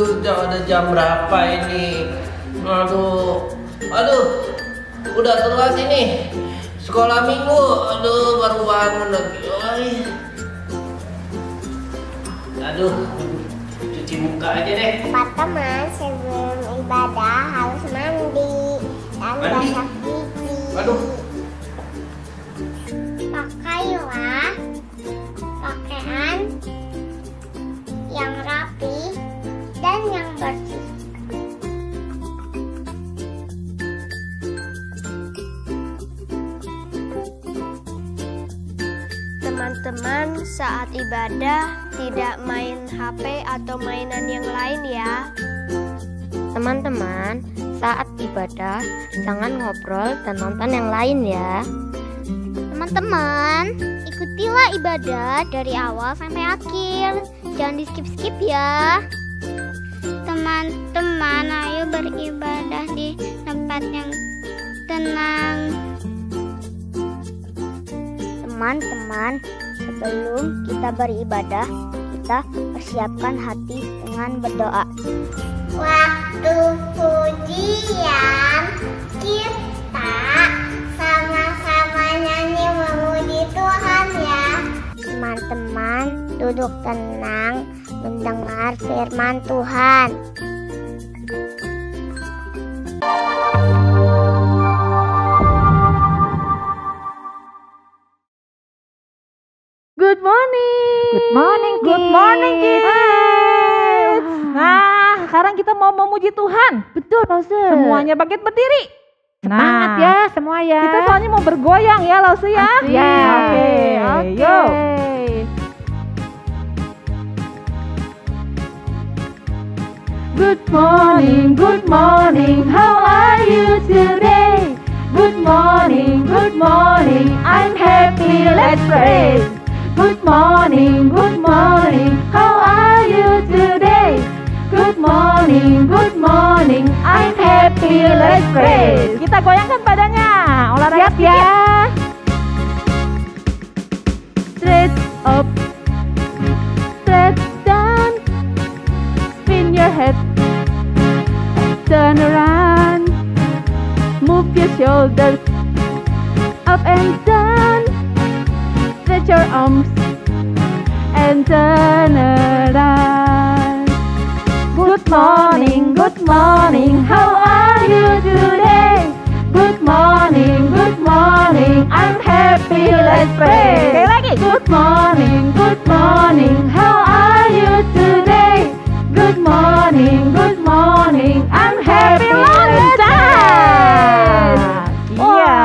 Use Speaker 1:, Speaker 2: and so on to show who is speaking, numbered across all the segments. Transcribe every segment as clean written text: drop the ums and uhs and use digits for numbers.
Speaker 1: udah jam berapa ini? Aduh, udah telat ini. Sekolah minggu, baru bangun lagi. Aduh, cuci muka aja deh.
Speaker 2: Teman-teman, sebelum ibadah harus mandi dan gosok gigi.
Speaker 1: Aduh.
Speaker 2: Pakailah pakaian yang rapi dan yang bersih.
Speaker 3: Teman-teman, saat ibadah tidak main HP atau mainan yang lain ya.
Speaker 4: Teman-teman, saat ibadah jangan ngobrol dan nonton yang lain ya.
Speaker 2: Teman-teman, ikutilah ibadah dari awal sampai akhir. Jangan di skip-skip ya. Teman-teman, ayo beribadah di tempat yang tenang.
Speaker 4: Teman-teman, sebelum kita beribadah, kita persiapkan hati dengan berdoa.
Speaker 2: Waktu pujian kita sama-sama nyanyi memuji Tuhan ya. Teman-teman, duduk tenang mendengar firman Tuhan.
Speaker 5: Good morning.
Speaker 6: Good morning, kids.
Speaker 5: Good morning, kids. Nah, sekarang kita mau memuji Tuhan.
Speaker 6: Betul, Lause.
Speaker 5: Semuanya bangkit berdiri.
Speaker 6: Semangat ya semua ya.
Speaker 5: Kita soalnya mau bergoyang ya, Lause ya.
Speaker 6: Ya.
Speaker 5: Oke. Yuk. Good morning, how are you today? Good morning, I'm happy, let's pray. Good morning, how are you today? Good morning, I'm happy, let's pray. Kita goyangkan badannya, olahraga
Speaker 6: Siap ya.
Speaker 5: Straight up, straight down, spin your head, turn around, move your shoulders, up and down, stretch your arms, and turn around. Good morning, how are you today? Good morning, I'm happy, let's pray. Sekali lagi. Good morning, how are you today? Good morning, I'm happy, let's pray. Iya.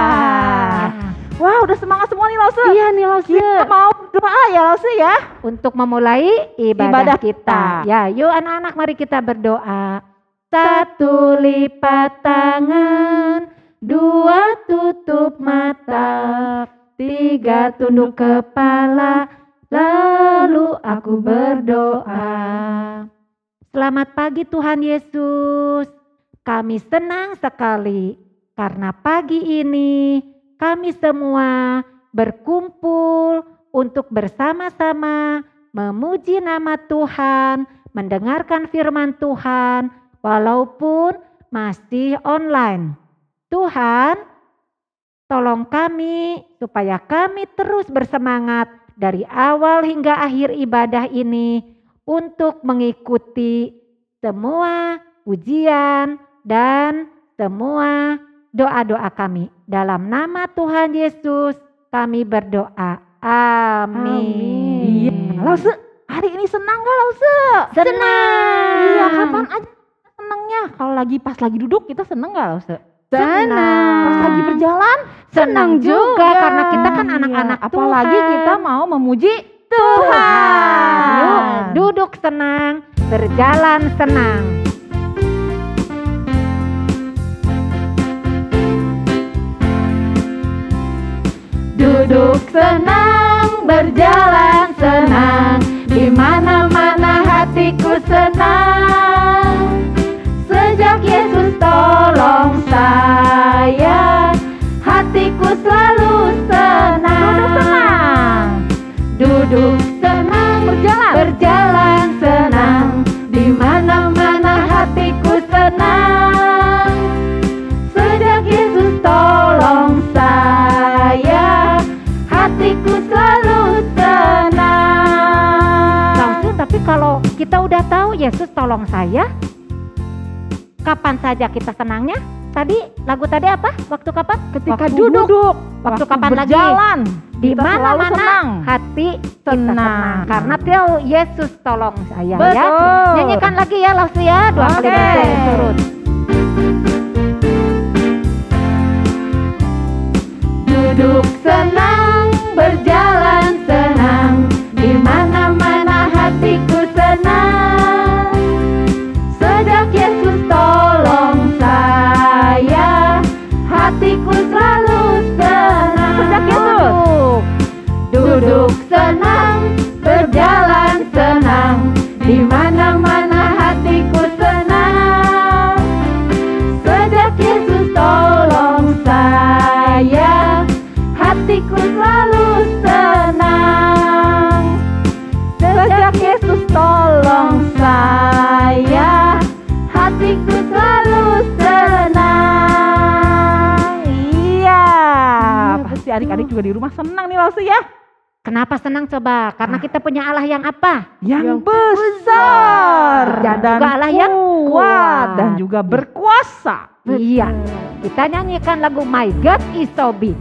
Speaker 5: Wah, udah semangat semua nih, Lause.
Speaker 6: Iya nih, Lause.
Speaker 5: Kita mau berdoa ya, Lause ya.
Speaker 6: Untuk memulai ibadah kita. Ya, yuk anak-anak mari kita berdoa. 1 lipat tangan, 2 tutup mata, 3 tunduk kepala, lalu aku berdoa. Selamat pagi Tuhan Yesus. Kami senang sekali karena pagi ini kami semua berkumpul untuk bersama-sama memuji nama Tuhan, mendengarkan firman Tuhan, walaupun masih online. Tuhan, tolong kami supaya kami terus bersemangat dari awal hingga akhir ibadah ini untuk mengikuti semua pujian dan semua doa-doa kami. Dalam nama Tuhan Yesus kami berdoa. Amin.
Speaker 5: Iya, Lause, hari ini senang gak, Lause?
Speaker 6: Senang.
Speaker 5: Iya, kapan aja senangnya? Kalau pas lagi duduk kita senang gak, Lause?
Speaker 6: Senang.
Speaker 5: Pas lagi berjalan
Speaker 6: Senang juga karena kita kan anak-anak
Speaker 5: Iya, apalagi
Speaker 6: Tuhan.
Speaker 5: kita mau memuji Tuhan.
Speaker 6: Yuk, duduk senang, berjalan senang.
Speaker 5: Duduk senang, berjalan senang, di mana-mana hatiku senang. Sejak Yesus tolong saya, hatiku selalu senang. Duduk senang, berjalan senang, di mana-mana
Speaker 6: kalau kita udah tahu Yesus tolong saya, kapan saja kita senangnya? Tadi lagu tadi apa? Waktu kapan?
Speaker 5: Ketika
Speaker 6: Waktu
Speaker 5: duduk,
Speaker 6: Waktu kapan lagi?
Speaker 5: berjalan,
Speaker 6: Di
Speaker 5: kita selalu
Speaker 6: mana-mana
Speaker 5: senang.
Speaker 6: hati kita
Speaker 5: Senang.
Speaker 6: senang. Karena tahu Yesus tolong saya ya.
Speaker 5: Betul.
Speaker 6: Nyanyikan lagi ya Lausi ya, 2 kali
Speaker 5: Oke.
Speaker 6: berturut-turut. Duduk senang, berjalan senang, di mana-mana hatiku senang. Sejak Yesus tolong saya, hatiku selalu senang. Sejak Yesus duduk senang, berjalan senang, di mana-mana hatiku senang. Sejak Yesus tolong saya, hatiku selalu senang. Sejak Yesus tolong saya, hatiku selalu senang.
Speaker 5: Iya, pasti adik-adik juga di rumah senang nih Lausi ya.
Speaker 6: Kenapa senang coba? Karena kita punya Allah yang apa?
Speaker 5: Yang besar
Speaker 6: Dan juga Allah yang
Speaker 5: kuat dan
Speaker 6: kuat.
Speaker 5: juga berkuasa.
Speaker 6: Iya. Kita nyanyikan lagu My God is so big.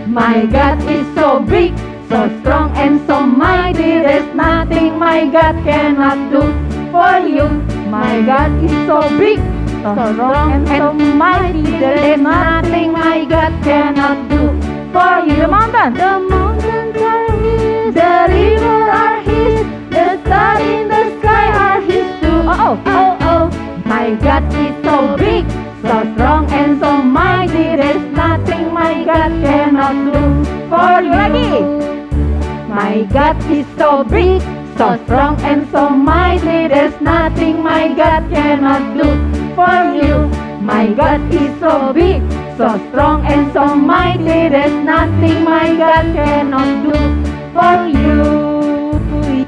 Speaker 6: My God is so big, so strong and so mighty. There's nothing my God cannot do for you. My God is so big, so strong and so mighty. There's nothing my God cannot do for you.
Speaker 5: The mountain.
Speaker 6: The mountains are His, the river are His, the stars in the sky are His too. Oh, oh, oh. My God is so big, so strong and so mighty. There's nothing my God cannot do for you.
Speaker 5: Lagi.
Speaker 6: My God is so big, so strong and so mighty. There's nothing my God cannot do for you. My God is so big, so strong and so mighty. There's nothing my God cannot do for you.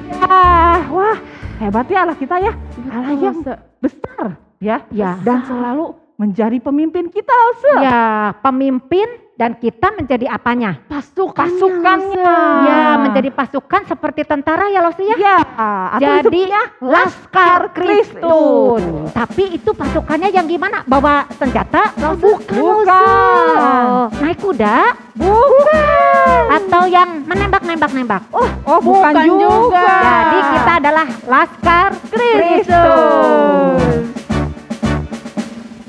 Speaker 5: Ya, wah hebat ya Allah kita ya. Allah yang besar ya.
Speaker 6: Ya.
Speaker 5: Dan selalu menjadi pemimpin kita Lause.
Speaker 6: Ya, pemimpin dan kita menjadi apanya?
Speaker 5: Pasukannya.
Speaker 6: Ya, menjadi pasukan seperti tentara ya Losi ya.
Speaker 5: Ya, atau
Speaker 6: Jadi
Speaker 5: disebutnya
Speaker 6: Laskar Kristus. Tapi itu pasukannya yang gimana? Bawa senjata?
Speaker 5: Bukan.
Speaker 6: Oh, naik kuda?
Speaker 5: Bukan.
Speaker 6: Atau yang menembak-nembak-nembak?
Speaker 5: Oh, bukan juga.
Speaker 6: Jadi kita adalah Laskar Kristus.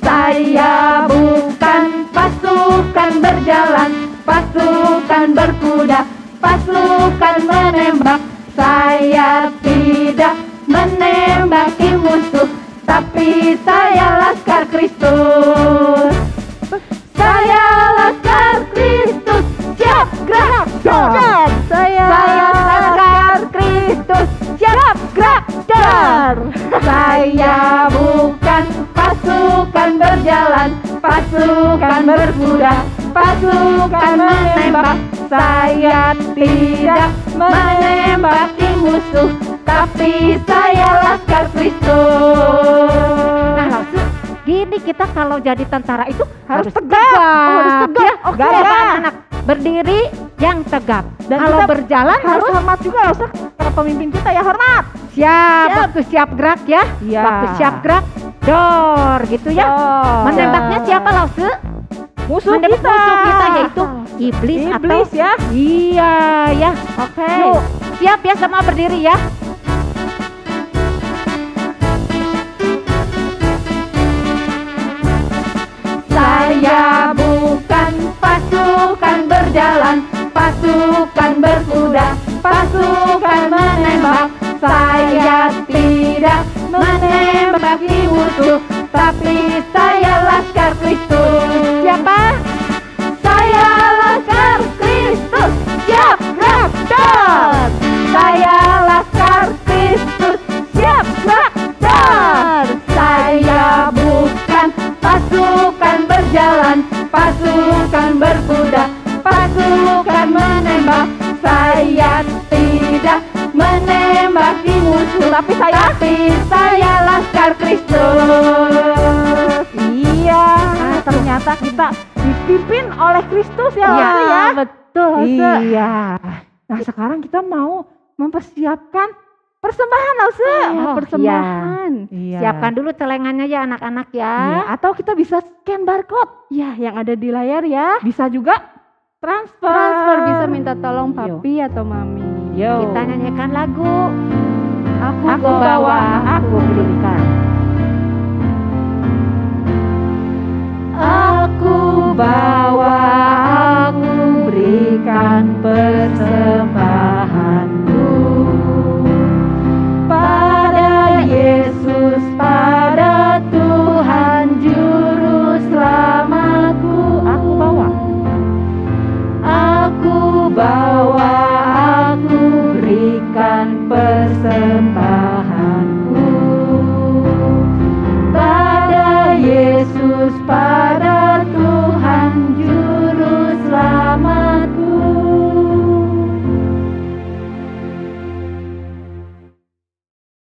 Speaker 6: Saya bukan pasukan berjalan, pasukan berkuda, pasukan menembak. Saya tidak menembaki musuh, tapi saya Laskar Kristus. Saya Laskar Kristus, siap gerak dar. Saya Laskar Kristus, siap gerak dar. Saya bukan pasukan berjalan, pasukan berkuda, pasukan menembak. Saya tidak menembaki musuh, tapi saya Laskar Kristus. Nah, langsung gini kita kalau jadi tentara itu harus tegak.
Speaker 5: harus tegak.
Speaker 6: Ya,
Speaker 5: Oke.
Speaker 6: Bapak anak berdiri yang tegap.
Speaker 5: Dan
Speaker 6: kalau
Speaker 5: kita
Speaker 6: berjalan
Speaker 5: harus hormat juga Lause para pemimpin kita ya, hormat.
Speaker 6: siap. Waktu siap gerak ya.
Speaker 5: Iya.
Speaker 6: Waktu siap gerak dor gitu ya.
Speaker 5: Dor.
Speaker 6: Menembaknya siapa Lause?
Speaker 5: Musuh
Speaker 6: Menembak
Speaker 5: kita.
Speaker 6: musuh kita yaitu iblis,
Speaker 5: Iblis
Speaker 6: atau
Speaker 5: ya.
Speaker 6: iya ya.
Speaker 5: Oke.
Speaker 6: Yuk, siap ya, sama berdiri ya. Saya bukan pasukan berjalan, pasukan berkuda, pasukan menembak. Saya tidak menembaki musuh, tapi saya Laskar Kristus. Siapa? Saya Laskar Kristus, siap gerak dar. Saya Laskar Kristus, siap gerak dar. Saya bukan pasukan berjalan, pasukan berkuda, pasukan menembak. Saya tidak menembaki musuh, tapi saya Laskar Kristus.
Speaker 5: Iya, ternyata kita dipimpin oleh Kristus ya.
Speaker 6: Iya,
Speaker 5: Lause ya.
Speaker 6: Betul, Lause.
Speaker 5: Iya. Nah sekarang kita mau mempersiapkan persembahan Lause.
Speaker 6: Persembahan.
Speaker 5: Iya.
Speaker 6: Siapkan dulu celengannya ya anak-anak ya.
Speaker 5: Iya, atau kita bisa scan barcode.
Speaker 6: Ya, yang ada di layar ya.
Speaker 5: Bisa juga transfer.
Speaker 6: Transfer bisa minta tolong
Speaker 5: Yo.
Speaker 6: papi atau mami.
Speaker 5: Yo.
Speaker 6: Kita nyanyikan lagu. Aku
Speaker 5: bawa, aku berikan. Aku bawa, aku berikan persembahanku pada Yesus, pada Tuhan Juru Selamatku. Aku bawa, aku berikan persembahanku pada Yesus, pada Tuhan Juru Selamatku.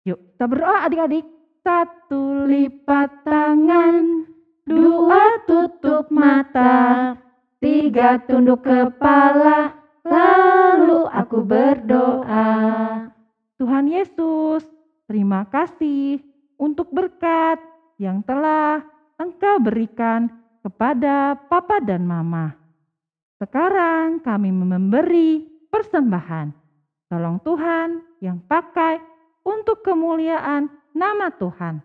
Speaker 5: Yuk kita berdoa adik-adik. 1 lipat tangan, 2 tutup mata, 3 tunduk kepala, lalu aku berdoa. Tuhan Yesus, terima kasih untuk berkat yang telah Engkau berikan kepada Papa dan Mama. Sekarang kami memberi persembahan. Tolong Tuhan yang pakai untuk kemuliaan nama Tuhan.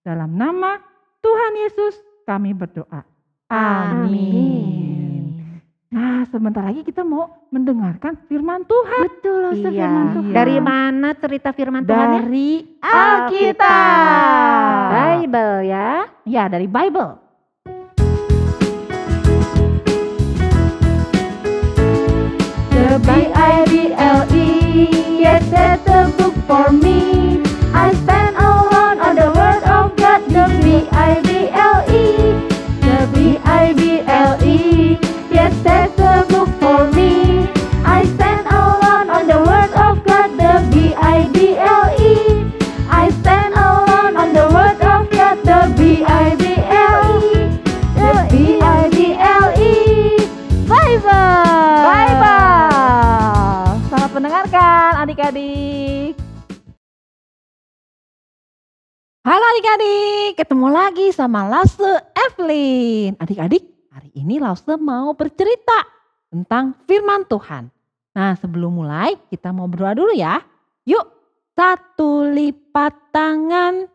Speaker 5: Dalam nama Tuhan Yesus kami berdoa. Amin. Nah, sebentar lagi kita mau mendengarkan firman Tuhan.
Speaker 6: Betul, Lause,
Speaker 5: Iya.
Speaker 6: firman Tuhan.
Speaker 5: Iya.
Speaker 6: Dari mana cerita firman Tuhannya?
Speaker 5: Dari Alkitab.
Speaker 6: Bible ya.
Speaker 5: Ya, dari Bible. The Bible, yes, that's a book for me. I stand alone on the word of God. The Bible, the Bible, yes, that's a book for me. I stand alone on the word of God. The Bible, I stand alone on the word of God. The Bible, the Bible. Selamat mendengarkan adik-adik. Halo adik-adik, ketemu lagi sama Lause Evelyn. Adik-adik, hari ini Lause mau bercerita tentang firman Tuhan. Nah, sebelum mulai kita mau berdoa dulu ya. Yuk, 1 lipat tangan,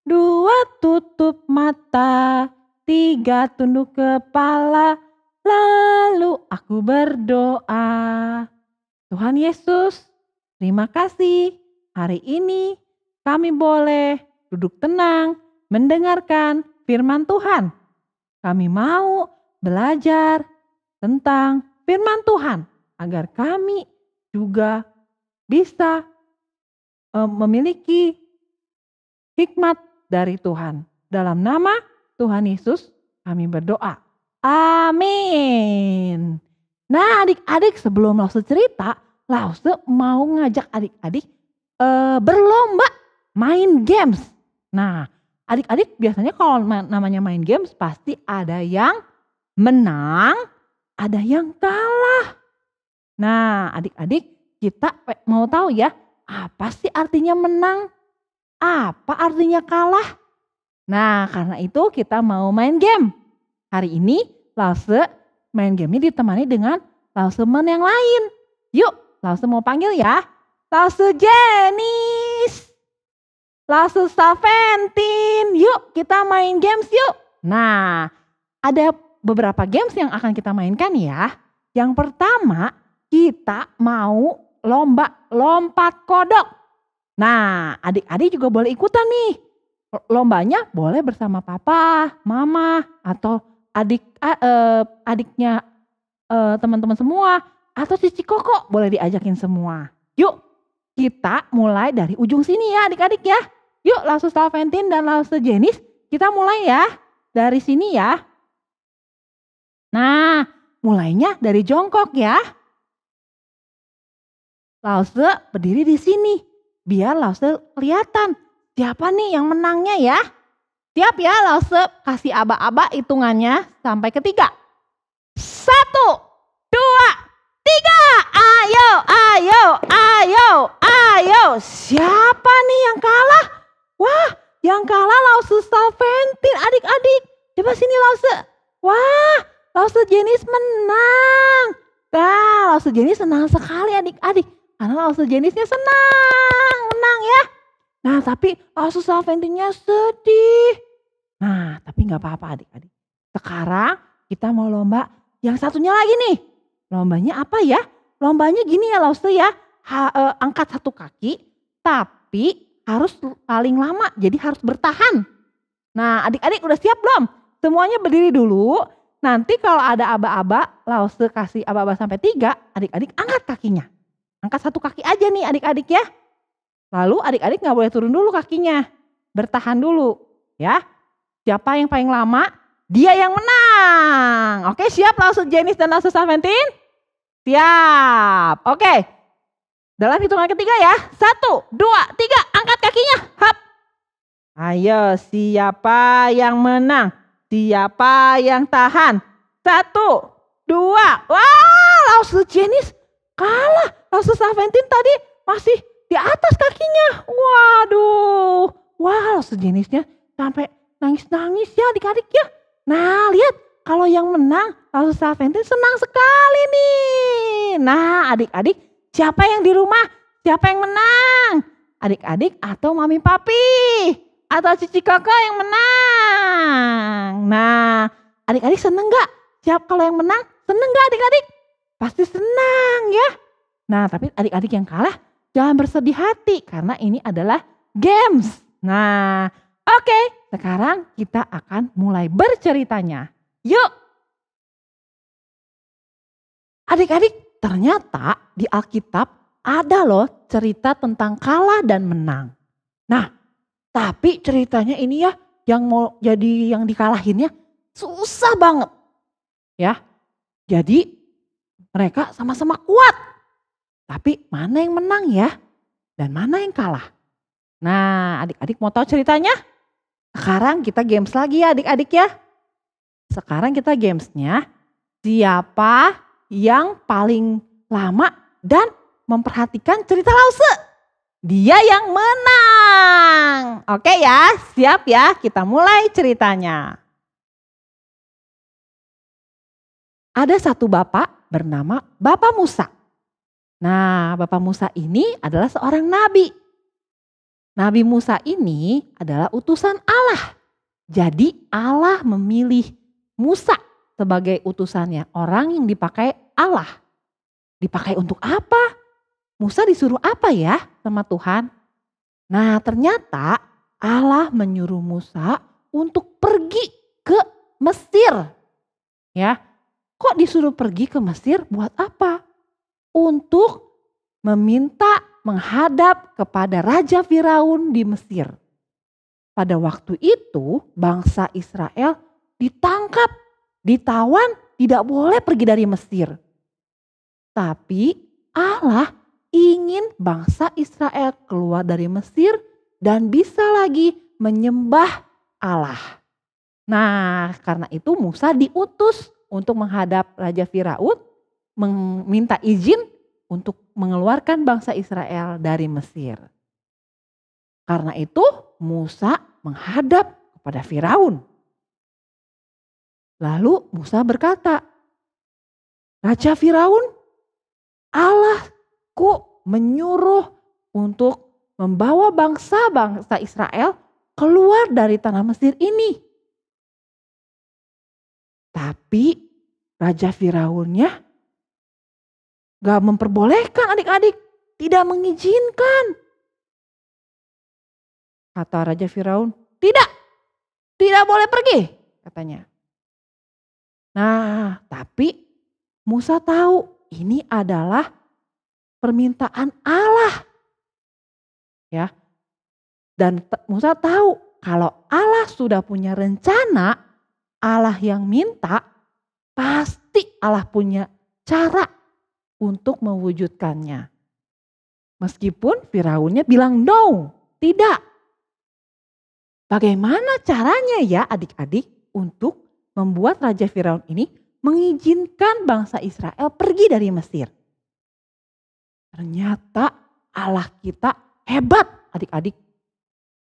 Speaker 5: 2 tutup mata, 3 tunduk kepala, lalu aku berdoa. Tuhan Yesus, terima kasih hari ini kami boleh duduk tenang mendengarkan firman Tuhan. Kami mau belajar tentang firman Tuhan agar kami juga bisa memiliki hikmat dari Tuhan. Dalam nama Tuhan Yesus kami berdoa. Amin. Nah adik-adik, sebelum Lause cerita, Lause mau ngajak adik-adik berlomba main games. Nah adik-adik biasanya kalau namanya main games pasti ada yang menang, ada yang kalah. Nah adik-adik, kita mau tahu ya, apa sih artinya menang? Apa artinya kalah? Nah karena itu kita mau main game. Hari ini Lause main game-nya ditemani dengan Lausemen yang lain. Yuk, Lause mau panggil ya. Lause Jenis, Lause Saventin, yuk kita main games yuk. Nah, ada beberapa games yang akan kita mainkan ya. Yang pertama, kita mau lomba lompat kodok. Nah, adik-adik juga boleh ikutan nih. Lombanya boleh bersama papa, mama, atau adiknya teman-teman semua, atau Cici Koko boleh diajakin semua. Yuk kita mulai dari ujung sini ya adik-adik ya. Yuk Lause Saventin dan Lause Jenis, kita mulai ya dari sini ya. Nah mulainya dari jongkok ya. Lause berdiri di sini biar Lause kelihatan siapa nih yang menangnya ya. Siap ya, Lause kasih aba-aba hitungannya sampai ke 3. 1, 2, siapa nih yang kalah? Wah, yang kalah Lause Salventin adik-adik. Coba sini Lause. Wah, Lause Jenis menang. Nah, Lause Jenis senang sekali adik-adik. Karena Lause Jenisnya senang, menang ya. Nah, tapi Lause Salventinnya sedih. Nah, tapi nggak apa-apa adik-adik. Sekarang kita mau lomba yang satunya lagi nih. Lombanya apa ya? Lombanya gini ya Lause ya. Angkat satu kaki, tapi harus paling lama. Jadi harus bertahan. Nah, adik-adik udah siap belum? Semuanya berdiri dulu. Nanti kalau ada aba-aba, Lause kasih aba-aba sampai 3, adik-adik angkat kakinya. Angkat satu kaki aja nih adik-adik ya. Lalu adik-adik gak boleh turun dulu kakinya. Bertahan dulu ya. Siapa yang paling lama, dia yang menang. Oke, siap Lause Jenis dan Lause Salventin? Siap. Oke. Dalam hitungan ketiga ya. 1, 2, 3, angkat kakinya. Hap. Ayo, siapa yang menang? Siapa yang tahan? 1, 2. Wah, Lause Jenis kalah. Lause Salventin tadi masih di atas kakinya. Waduh. Wah, Lause Jenisnya sampai nangis-nangis ya adik-adik ya. Nah, lihat kalau yang menang Lause Salventin senang sekali nih. Nah, adik-adik, siapa yang di rumah? Siapa yang menang? Adik-adik atau mami papi? Atau cici kakak yang menang? Nah, adik-adik seneng gak? Siap kalau yang menang? Seneng gak adik-adik? Pasti senang ya. Nah, tapi adik-adik yang kalah jangan bersedih hati karena ini adalah games. Nah, oke, sekarang kita akan mulai berceritanya. Yuk. Adik-adik, ternyata di Alkitab ada loh cerita tentang kalah dan menang. Nah, tapi ceritanya ini ya yang mau jadi yang dikalahinnya susah banget. Ya. Jadi mereka sama-sama kuat. Tapi mana yang menang ya? Dan mana yang kalah? Nah, adik-adik mau tahu ceritanya? Sekarang kita games lagi ya adik-adik ya. Sekarang kita gamesnya siapa yang paling lama dan memperhatikan cerita Lause. Dia yang menang. Oke ya, siap ya, kita mulai ceritanya. Ada satu bapak bernama Bapak Musa. Nah, Bapak Musa ini adalah seorang nabi. Nabi Musa ini adalah utusan Allah. Jadi Allah memilih Musa sebagai utusannya, orang yang dipakai Allah. Dipakai untuk apa? Musa disuruh apa ya sama Tuhan? Nah, ternyata Allah menyuruh Musa untuk pergi ke Mesir. Ya. Kok disuruh pergi ke Mesir buat apa? Untuk meminta menghadap kepada Raja Firaun di Mesir. Pada waktu itu bangsa Israel ditangkap, ditawan, tidak boleh pergi dari Mesir. Tapi Allah ingin bangsa Israel keluar dari Mesir dan bisa lagi menyembah Allah. Nah, karena itu Musa diutus untuk menghadap Raja Firaun, meminta izin untuk mengeluarkan bangsa Israel dari Mesir. Karena itu Musa menghadap kepada Firaun. Lalu Musa berkata, Raja Firaun, Allahku menyuruh untuk membawa bangsa-bangsa Israel keluar dari tanah Mesir ini. Tapi Raja Firaunnya gak memperbolehkan adik-adik, tidak mengizinkan. Kata Raja Firaun, tidak boleh pergi katanya. Nah, tapi Musa tahu ini adalah permintaan Allah. Ya. Dan Musa tahu kalau Allah sudah punya rencana, Allah yang minta, pasti Allah punya cara untuk mewujudkannya. Meskipun Firaunnya bilang no, tidak. Bagaimana caranya ya adik-adik untuk membuat Raja Firaun ini mengizinkan bangsa Israel pergi dari Mesir? Ternyata Allah kita Hebat adik-adik.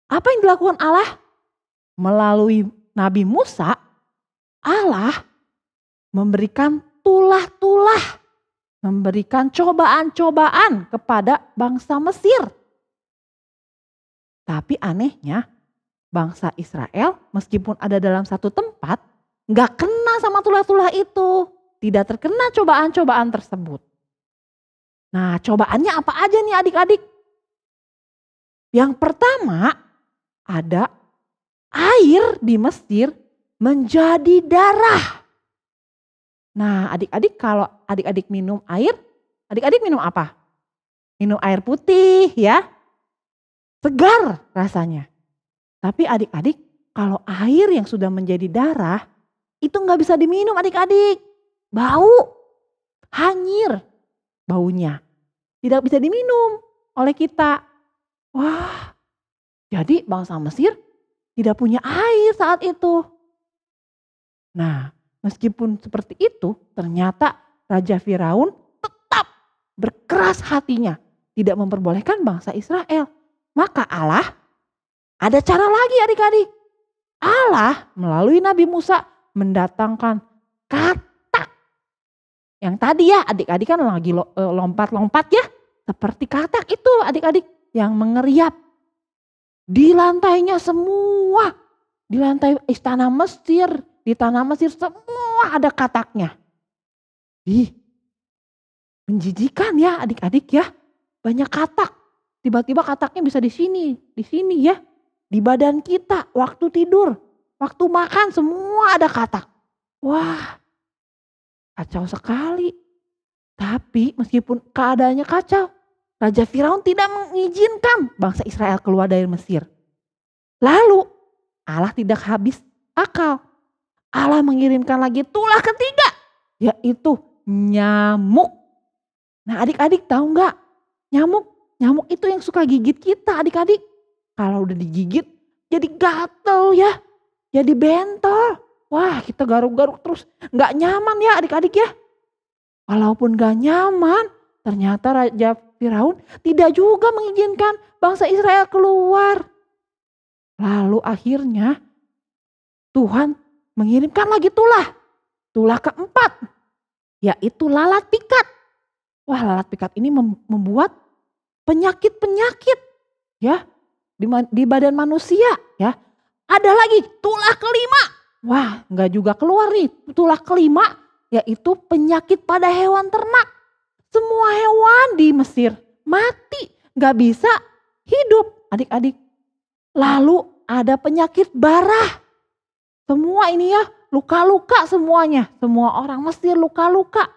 Speaker 5: Apa yang dilakukan Allah? Melalui Nabi Musa, Allah memberikan tulah-tulah, memberikan cobaan-cobaan kepada bangsa Mesir. Tapi anehnya bangsa Israel meskipun ada dalam satu tempat gak kena sama tulah-tulah itu. Tidak terkena cobaan-cobaan tersebut. Nah cobaannya apa aja nih adik-adik? Yang pertama ada air di Mesir menjadi darah. Nah adik-adik kalau adik-adik minum air, adik-adik minum apa? Minum air putih ya. Segar rasanya. Tapi adik-adik kalau air yang sudah menjadi darah itu nggak bisa diminum adik-adik. Bau, hanyir baunya. Tidak bisa diminum oleh kita. Wah, jadi bangsa Mesir tidak punya air saat itu. Nah, meskipun seperti itu ternyata Raja Firaun tetap berkeras hatinya. Tidak memperbolehkan bangsa Israel. Maka Allah ada cara lagi adik-adik. Allah melalui Nabi Musa mendatangkan katak. Yang tadi ya adik-adik kan lagi lompat-lompat ya. Seperti katak itu adik-adik yang mengeriap. Di lantainya semua. Di lantai istana Mesir. Di tanah Mesir semua ada kataknya. Menjijikan ya adik-adik ya. Banyak katak. Tiba-tiba kataknya bisa di sini ya. Di badan kita, waktu tidur, waktu makan semua ada katak. Wah, kacau sekali. Tapi meskipun keadaannya kacau, Raja Firaun tidak mengizinkan bangsa Israel keluar dari Mesir. Lalu Allah tidak habis akal. Allah mengirimkan lagi tulah ketiga, yaitu nyamuk. Nah adik-adik tahu nggak? Nyamuk itu yang suka gigit kita adik-adik. Kalau udah digigit jadi gatel ya. Jadi bentol. Wah kita garuk-garuk terus. Gak nyaman ya adik-adik ya. Walaupun gak nyaman. Ternyata Raja Firaun tidak juga mengizinkan bangsa Israel keluar. Lalu akhirnya Tuhan mengirimkan lagi tulah. Tulah keempat. Yaitu lalat pikat. Wah lalat pikat ini membuat penyakit-penyakit ya di badan manusia ya. Ada lagi tulah kelima. Wah nggak juga keluar nih tulah kelima yaitu penyakit pada hewan ternak. Semua hewan di Mesir mati nggak bisa hidup adik-adik. Lalu ada penyakit barah. Semua ini ya luka-luka semuanya. Semua orang Mesir luka-luka.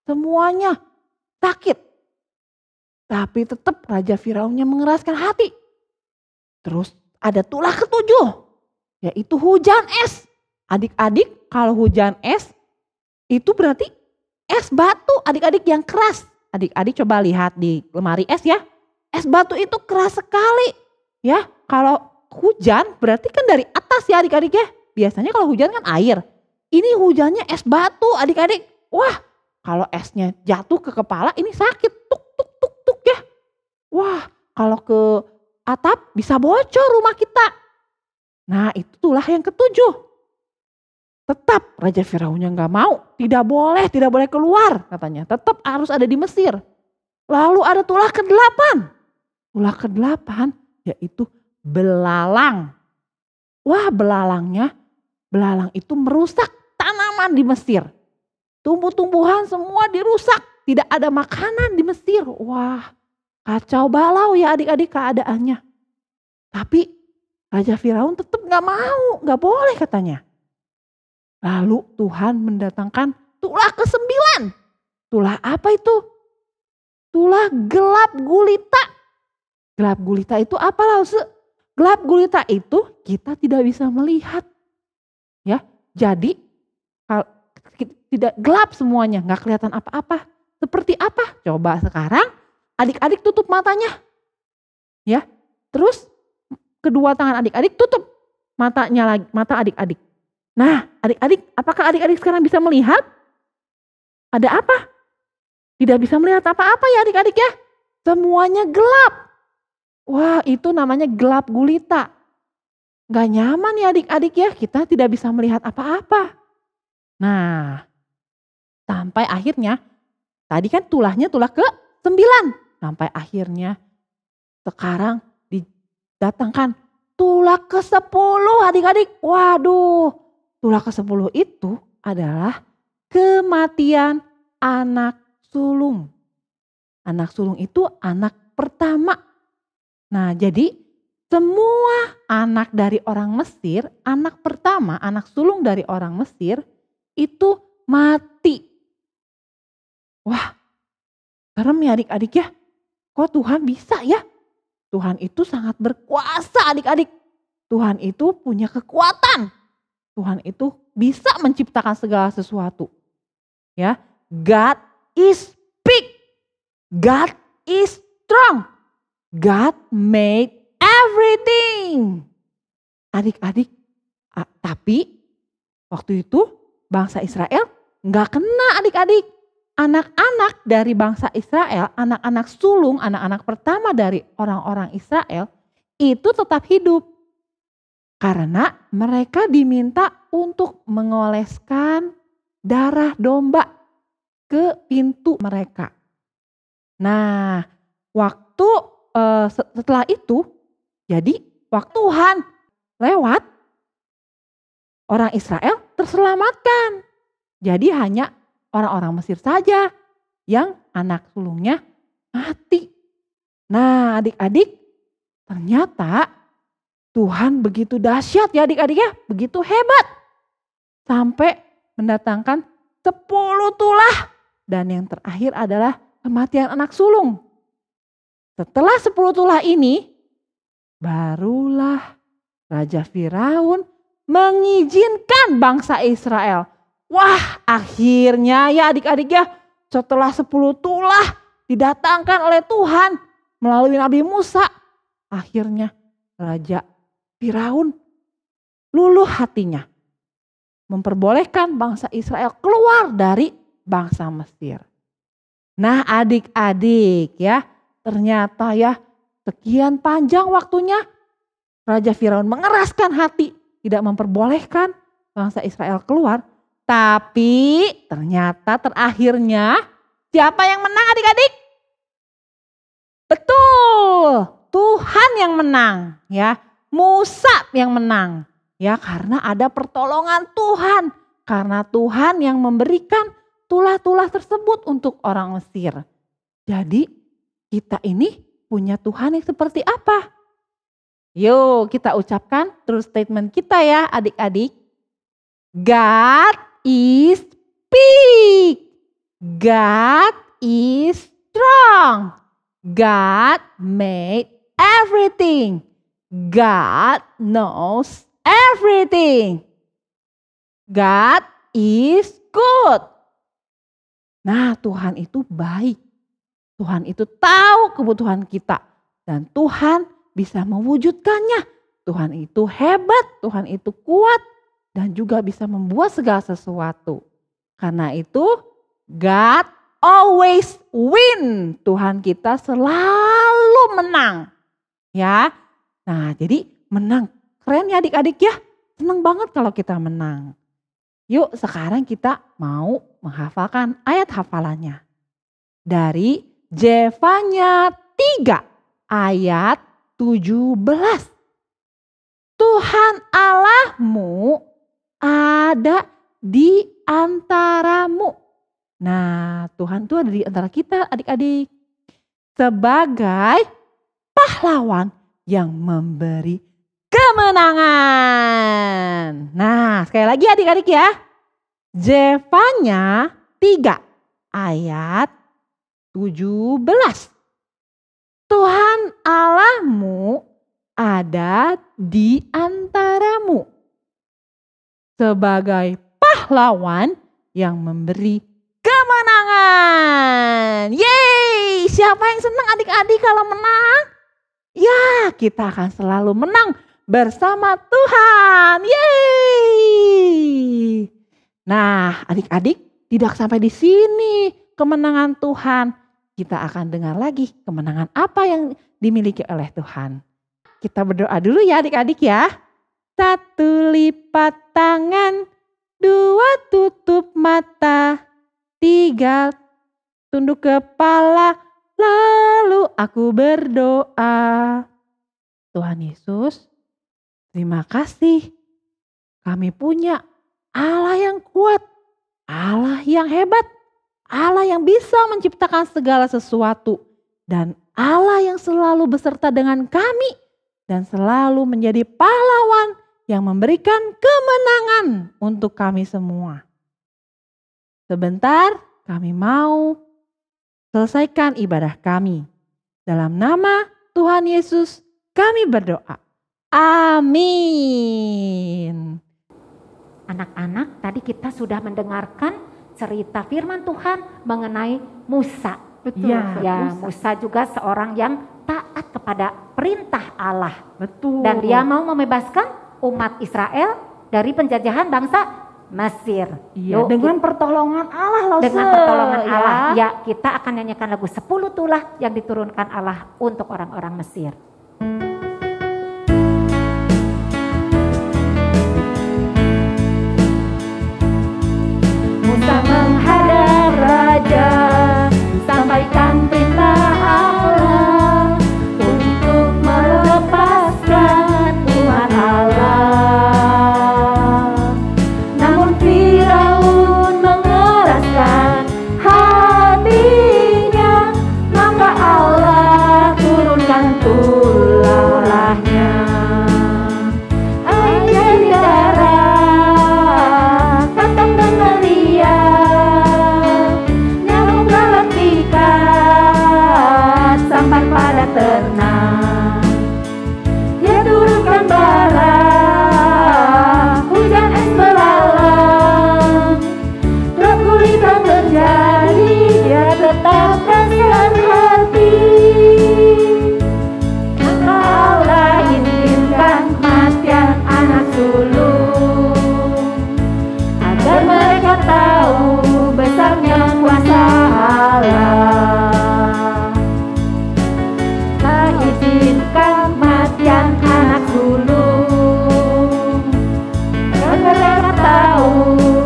Speaker 5: Semuanya sakit. Tapi tetap Raja Firaunnya mengeraskan hati. Terus ada tulah ketujuh. Yaitu hujan es. Adik-adik kalau hujan es itu berarti es batu adik-adik yang keras. Adik-adik coba lihat di lemari es ya. Es batu itu keras sekali. Ya kalau hujan berarti kan dari atas ya adik-adik ya. Biasanya kalau hujan kan air. Ini hujannya es batu adik-adik. Wah kalau esnya jatuh ke kepala ini sakit. Tuk ya. Wah kalau ke atap bisa bocor rumah kita. Nah itulah yang ketujuh. Tetap Raja Firaunnya gak mau. Tidak boleh keluar katanya. Tetap harus ada di Mesir. Lalu ada tulah ke-8. Tulah ke-8 yaitu belalang. Wah belalang itu merusak tanaman di Mesir. Tumbuh-tumbuhan semua dirusak. Tidak ada makanan di Mesir. Wah kacau balau ya adik-adik keadaannya. Tapi Raja Firaun tetap gak mau. Gak boleh katanya. Lalu Tuhan mendatangkan tulah ke-9. Tulah apa itu? Tulah gelap gulita. Gelap gulita itu apa Lause? Gelap gulita itu kita tidak bisa melihat. Ya, jadi tidak gelap semuanya, nggak kelihatan apa-apa. Seperti apa? Coba sekarang adik-adik tutup matanya. Ya, terus kedua tangan adik-adik tutup matanya lagi, mata adik-adik. Nah, adik-adik, apakah adik-adik sekarang bisa melihat? Ada apa? Tidak bisa melihat apa-apa ya adik-adik ya. Semuanya gelap. Wah, itu namanya gelap gulita. Gak nyaman ya adik-adik ya, kita tidak bisa melihat apa-apa. Nah, sampai akhirnya, tadi kan tulahnya tulah ke-9. Sampai akhirnya sekarang didatangkan tulah ke-10 adik-adik. Waduh, tulah ke-10 itu adalah kematian anak sulung. Anak sulung itu anak pertama. Nah, jadi semua anak dari orang Mesir, anak pertama, anak sulung dari orang Mesir itu mati. Wah, serem ya adik-adik ya. Kok Tuhan bisa ya? Tuhan itu sangat berkuasa adik-adik. Tuhan itu punya kekuatan. Tuhan itu bisa menciptakan segala sesuatu. Ya, God is big. God is strong. God made everything. Adik-adik, tapi waktu itu bangsa Israel nggak kena adik-adik. Anak-anak dari bangsa Israel, anak-anak sulung, anak-anak pertama dari orang-orang Israel itu tetap hidup. Karena mereka diminta untuk mengoleskan darah domba ke pintu mereka. Nah, waktu setelah itu, jadi waktu Tuhan lewat, orang Israel terselamatkan. Jadi hanya orang-orang Mesir saja yang anak sulungnya mati. Nah adik-adik, ternyata Tuhan begitu dahsyat ya adik-adik ya, begitu hebat. Sampai mendatangkan 10 tulah dan yang terakhir adalah kematian anak sulung. Setelah 10 tulah ini, barulah Raja Firaun mengizinkan bangsa Israel. Wah, akhirnya ya adik-adik ya, setelah 10 tulah didatangkan oleh Tuhan melalui Nabi Musa, akhirnya Raja Firaun luluh hatinya, memperbolehkan bangsa Israel keluar dari bangsa Mesir. Nah adik-adik ya, ternyata ya sekian panjang waktunya Raja Firaun mengeraskan hati, tidak memperbolehkan bangsa Israel keluar. Tapi ternyata terakhirnya siapa yang menang adik-adik? Betul, Tuhan yang menang ya. Musa yang menang ya, karena ada pertolongan Tuhan. Karena Tuhan yang memberikan tulah-tulah tersebut untuk orang Mesir. Jadi kita ini punya Tuhan yang seperti apa? Yuk kita ucapkan terus statement kita ya adik-adik. God is big. God is strong. God made everything. God knows everything. God is good. Nah, Tuhan itu baik. Tuhan itu tahu kebutuhan kita. Dan Tuhan bisa mewujudkannya. Tuhan itu hebat, Tuhan itu kuat. Dan juga bisa membuat segala sesuatu. Karena itu God always win. Tuhan kita selalu menang. Ya, nah jadi menang. Keren ya adik-adik ya. Senang banget kalau kita menang. Yuk sekarang kita mau menghafalkan ayat hafalannya. Dari Zefanya 3 ayat 17. Tuhan Allahmu ada di antaramu. Nah Tuhan itu ada di antara kita adik-adik. Sebagai pahlawan yang memberi kemenangan. Nah sekali lagi adik-adik ya. Zefanya 3 ayat 17. Tuhan Allahmu ada di antaramu. Sebagai pahlawan yang memberi kemenangan. Yeay, siapa yang senang adik-adik kalau menang? Ya, kita akan selalu menang bersama Tuhan. Yeay. Nah, adik-adik tidak sampai di sini kemenangan Tuhan. Kita akan dengar lagi kemenangan apa yang dimiliki oleh Tuhan. Kita berdoa dulu ya adik-adik ya. 1 lipat tangan, 2 tutup mata, 3 tunduk kepala, lalu aku berdoa. Tuhan Yesus, terima kasih. Kami punya Allah yang kuat, Allah yang hebat, Allah yang bisa menciptakan segala sesuatu, dan Allah yang selalu beserta dengan kami dan selalu menjadi pahlawan yang memberikan kemenangan untuk kami semua. Sebentar, kami mau selesaikan ibadah kami. Dalam nama Tuhan Yesus, kami berdoa. Amin.
Speaker 6: Anak-anak, tadi kita sudah mendengarkan cerita firman Tuhan mengenai Musa.
Speaker 5: Betul.
Speaker 6: Ya, Musa juga seorang yang taat kepada perintah Allah.
Speaker 5: Betul.
Speaker 6: Dan dia mau membebaskan umat Israel dari penjajahan bangsa Mesir.
Speaker 5: Iya, dengan pertolongan Allah loh.
Speaker 6: Dengan pertolongan Allah. Ya, kita akan nyanyikan lagu 10 tulah yang diturunkan Allah untuk orang-orang Mesir. Musa menghadap raja, sampaikan perintah Allah untuk melepaskan umat Allah. Namun Firaun mengeraskan hatinya, maka Allah turunkan tulahnya. Air dari darat, kantong mengeriak, nyamuk lalat ikat, sampai pada ternak. Dia turunkan bara, hujan es belalang, gelap gulita terjadi, dia tetap kasihan hati. Maka Allah izinkan kematian anak sulung, agar mereka tahu besarnya kuasa Allah. Allah izinkan kematian anak sulung, agar mereka tahu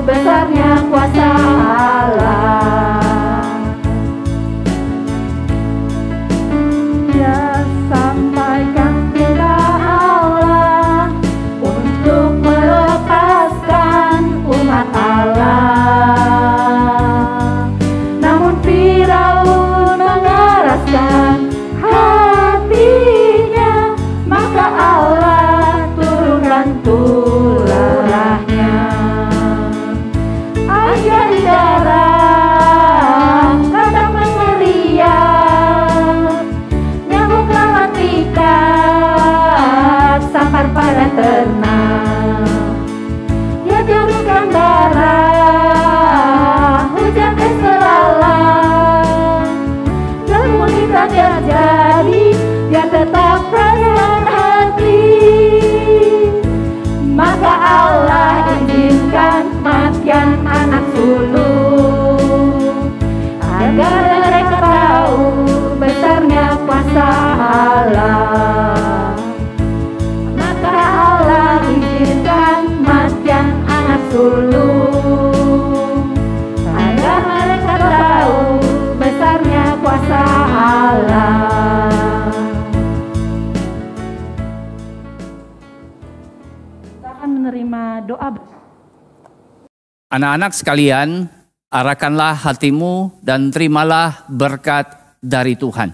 Speaker 6: besarnya kuasa Allah. Dia sampaikan perintah Allah untuk melepaskan umat Allah. Namun Firaun mengeraskan hatinya, maka Allah turunkan tulahnya. Air di darat, kantong mengeriak, nyamuk lalat ikat, sampar pada ternak. Dia turunkan bara, hujan es belalang, gelap gulita terjadi, dia tetap kasihan hati. Maka Allah izinkan kematian anak sulung, agar mereka tahu besarnya kuasa Allah. Maka Allah izinkan kematian anak sulung, agar mereka tahu besarnya kuasa Allah.
Speaker 5: Kita akan menerima doa.
Speaker 7: Anak-anak sekalian, arahkanlah hatimu dan terimalah berkat dari Tuhan.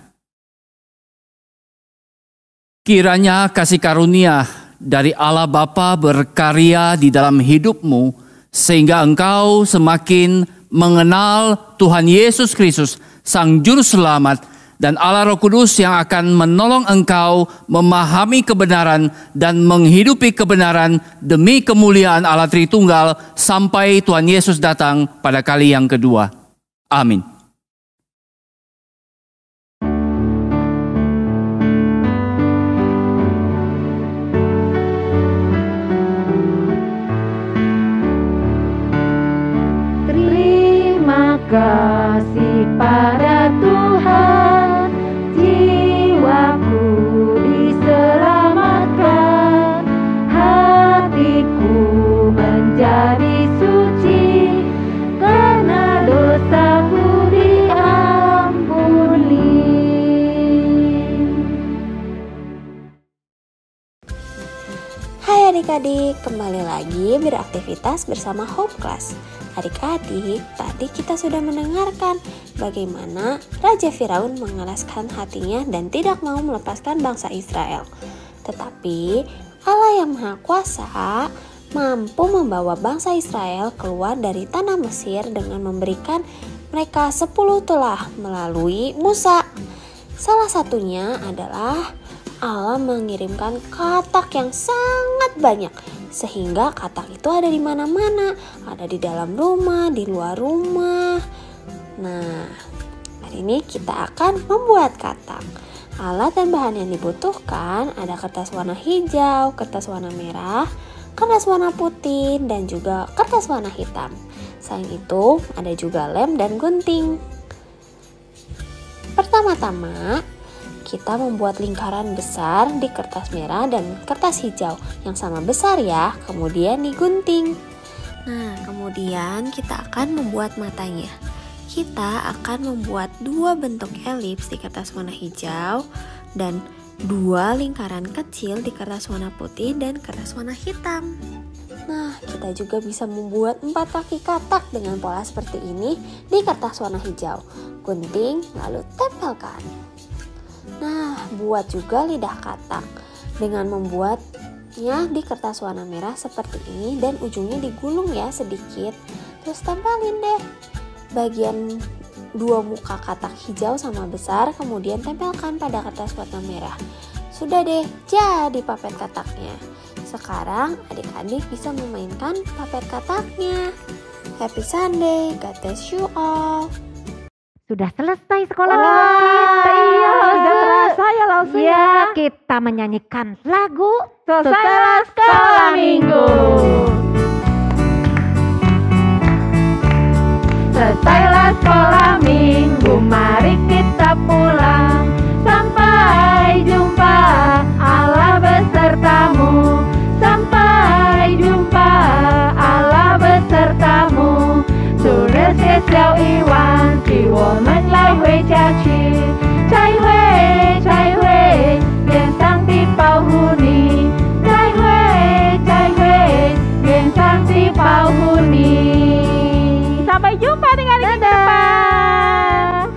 Speaker 7: Kiranya kasih karunia dari Allah Bapa berkarya di dalam hidupmu, sehingga engkau semakin mengenal Tuhan Yesus Kristus, Sang Juru Selamat, dan Allah Roh Kudus yang akan menolong engkau memahami kebenaran dan menghidupi kebenaran demi kemuliaan Allah Tritunggal sampai Tuhan Yesus datang pada kali yang kedua. Amin.
Speaker 6: Terima kasih pada Tuhan, jiwaku
Speaker 8: adik-adik, kembali lagi beraktivitas bersama Hope Class. Adik-adik, tadi kita sudah mendengarkan bagaimana Raja Firaun mengeraskan hatinya dan tidak mau melepaskan bangsa Israel. Tetapi Allah yang Maha Kuasa mampu membawa bangsa Israel keluar dari tanah Mesir dengan memberikan mereka 10 telah melalui Musa. Salah satunya adalah Allah mengirimkan katak yang sangat banyak, sehingga katak itu ada di mana-mana, ada di dalam rumah, di luar rumah. Nah, hari ini kita akan membuat katak. Alat dan bahan yang dibutuhkan ada kertas warna hijau, kertas warna merah, kertas warna putih, dan juga kertas warna hitam. Selain itu, ada juga lem dan gunting. Pertama-tama, kita membuat lingkaran besar di kertas merah dan kertas hijau yang sama besar ya, kemudian digunting. Nah, kemudian kita akan membuat matanya. Kita akan membuat 2 bentuk elips di kertas warna hijau dan 2 lingkaran kecil di kertas warna putih dan kertas warna hitam. Nah, kita juga bisa membuat 4 kaki katak dengan pola seperti ini di kertas warna hijau. Gunting, lalu tempelkan. Nah, buat juga lidah katak dengan membuatnya di kertas warna merah seperti ini dan ujungnya digulung ya sedikit. Terus tempelin deh bagian 2 muka katak hijau sama besar, kemudian tempelkan pada kertas warna merah. Sudah deh, jadi papet kataknya. Sekarang adik-adik bisa memainkan papet kataknya. Happy Sunday, God bless you all.
Speaker 6: Sudah selesai sekolah minggu kita.
Speaker 5: Iya, sudah terasa ya langsung
Speaker 6: Ya, kita menyanyikan lagu Selesailah Sekolah Minggu. Selesailah sekolah minggu, mari kita pulang. Sampai jumpa, Allah besertamu. Sampai jumpa, Allah besertamu. 祝热些小一万，替我们来回家去。再会，再会，愿上帝保护你。再会，再会，愿上帝保护你。Sampai jumpa dengan adik ke depan.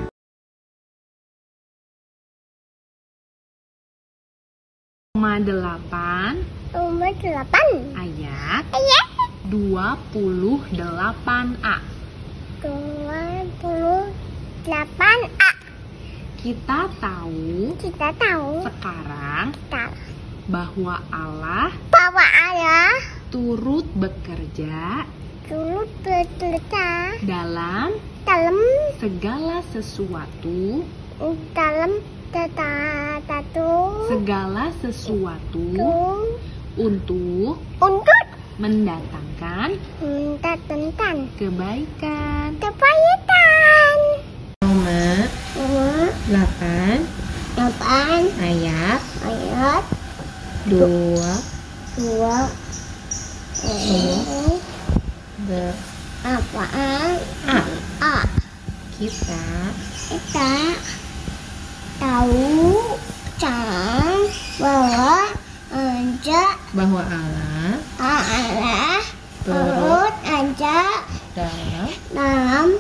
Speaker 9: Nomor 8 ayat 28A.
Speaker 2: 28A.
Speaker 9: Kita tahu sekarang bahwa Allah turut bekerja dalam segala sesuatu untuk mendatangkan kebaikan. Nomor 8 ayat 2 kita
Speaker 2: tahu bahwa Allah turut aja dalam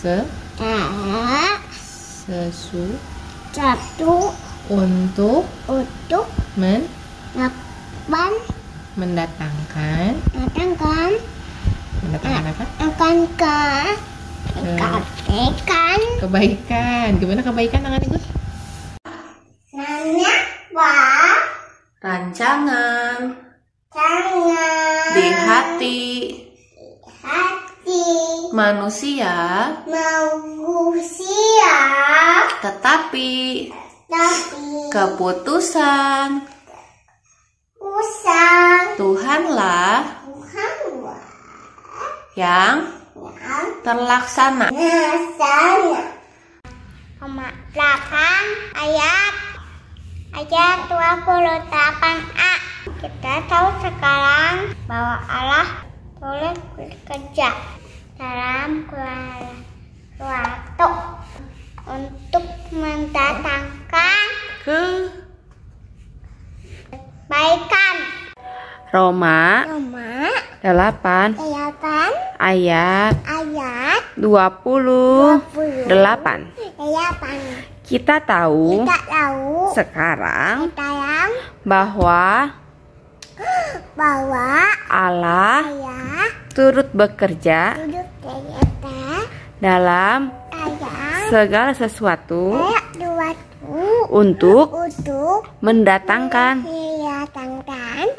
Speaker 2: sesuatu untuk mendatangkan kebaikan. Gimana kebaikan tangan Ibu? Rancangan di hati manusia, tetapi keputusan Tuhanlah yang terlaksana. 8 ayat 28A. Kita tahu sekarang bahwa Allah turut bekerja dalam suatu untuk mendatangkan kebaikan.
Speaker 8: Roma 8 ayat 28. Kita tahu sekarang bahwa Allah turut bekerja dalam segala sesuatu untuk mendatangkan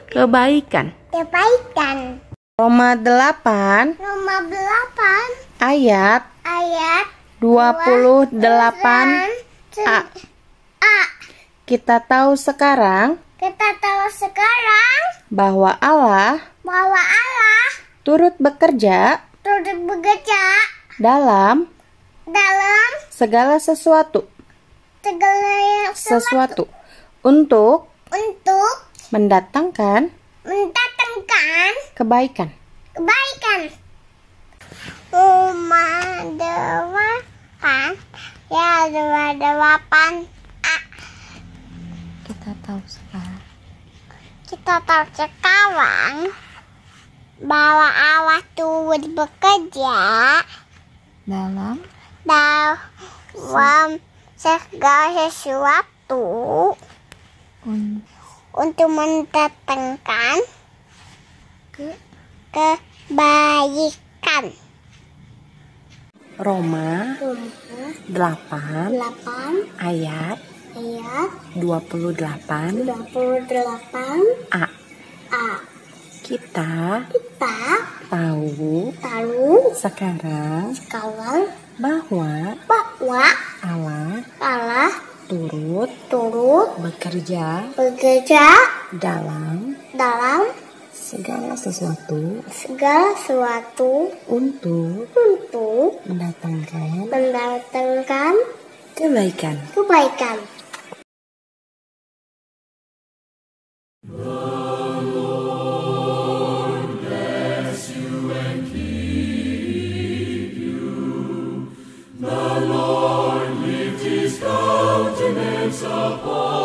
Speaker 8: kebaikan. Roma 8 ayat 28a. Kita tahu sekarang bahwa Allah turut bekerja dalam segala sesuatu untuk mendatangkan kebaikan.
Speaker 2: Kita tahu sekarang bahwa Allah turut bekerja dalam segala sesuatu untuk mendatangkan kebaikan.
Speaker 8: Roma 8 ayat 28a. Kita tahu sekarang bahwa Allah turut bekerja dalam segala sesuatu untuk mendatangkan kebaikan.
Speaker 10: The Lord lift his countenance upon